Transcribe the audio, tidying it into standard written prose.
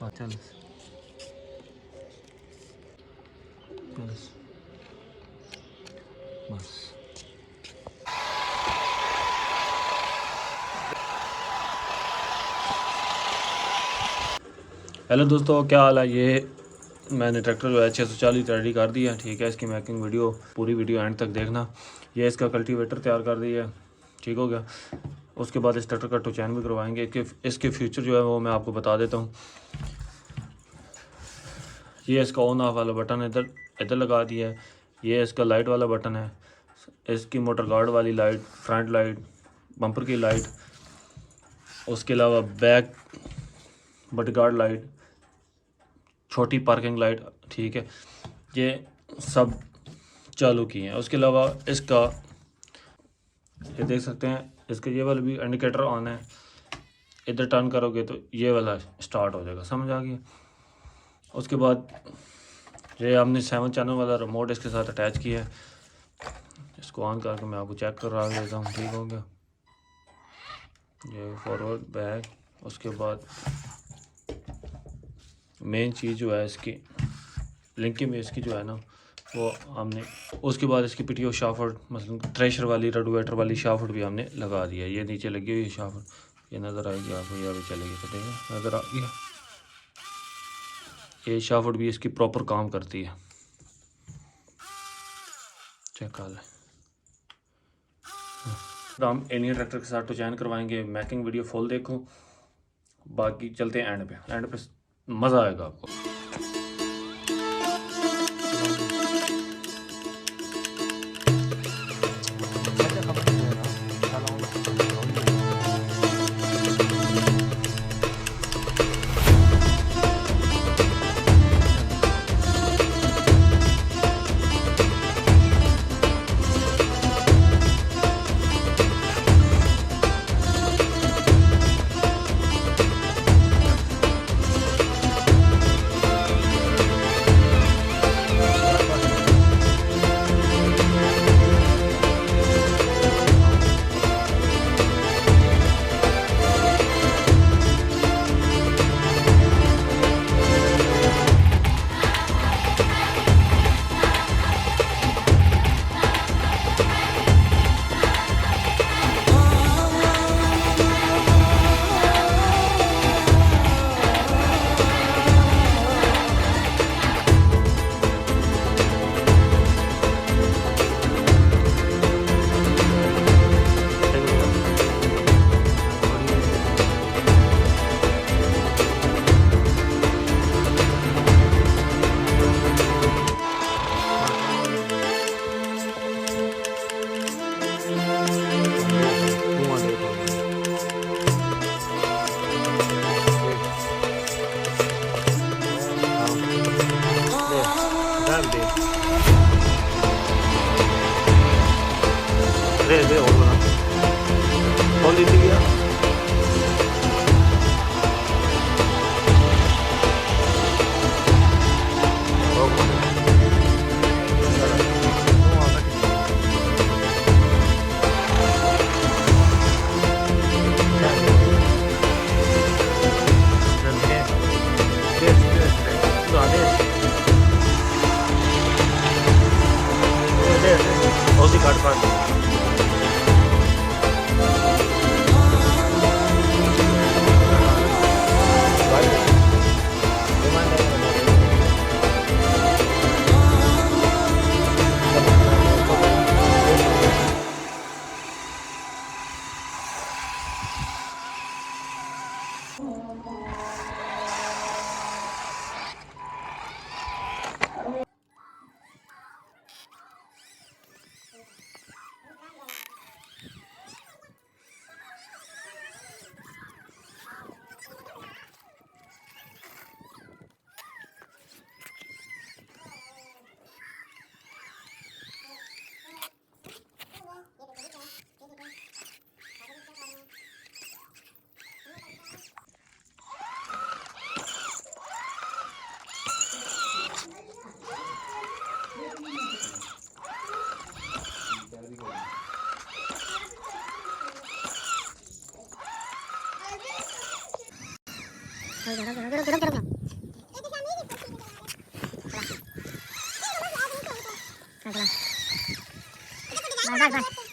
चल बस। हेलो दोस्तों, क्या हाल है। ये मैंने ट्रैक्टर जो है 640 रेडी कर दिया। ठीक है, इसकी मेकिंग वीडियो पूरी वीडियो एंड तक देखना। ये इसका कल्टीवेटर तैयार कर दिया है, ठीक हो गया। उसके बाद इस ट्रैक्टर का टोचैन भी करवाएंगे। इसके फ्यूचर जो है वो मैं आपको बता देता हूँ। ये इसका ऑन ऑफ वाला बटन इधर लगा दिया है। ये इसका लाइट वाला बटन है। इसकी मोटर गार्ड वाली लाइट, फ्रंट लाइट, बम्पर की लाइट, उसके अलावा बैक बट गार्ड लाइट, छोटी पार्किंग लाइट, ठीक है, ये सब चालू की हैं। उसके अलावा इसका ये देख सकते हैं, इसका ये वाला भी इंडिकेटर ऑन है। इधर टर्न करोगे तो ये वाला स्टार्ट हो जाएगा, समझ आ गया। उसके बाद ये हमने 7 चैनल वाला रिमोट इसके साथ अटैच किया है। इसको ऑन करके मैं आपको चेक कर रहा देता हूँ, ठीक हो गया। ये फॉरवर्ड बैक, उसके बाद मेन चीज़ जो है इसकी लिंकिंग में इसकी जो है ना वो हमने, उसके बाद इसकी पीटीओ शाफ्ट, मतलब थ्रेशर वाली रोटावेटर वाली शाफ्ट भी हमने लगा दिया। ये नीचे लगी हुई है शाफ्ट, ये नज़र आएगी आपको, ये भी चलेगी, चलेगा, नज़र आ गया। ये शाफ्ट भी इसकी प्रॉपर काम करती है, चेक कर लें। हम इंडियन ट्रैक्टर के साथ टोचैन करवाएंगे। मेकिंग वीडियो फुल देखो, बाकी चलते हैं एंड पे मज़ा आएगा आपको। दे और बना कौन दी थी यार। उसी काट पास Udah. बस बस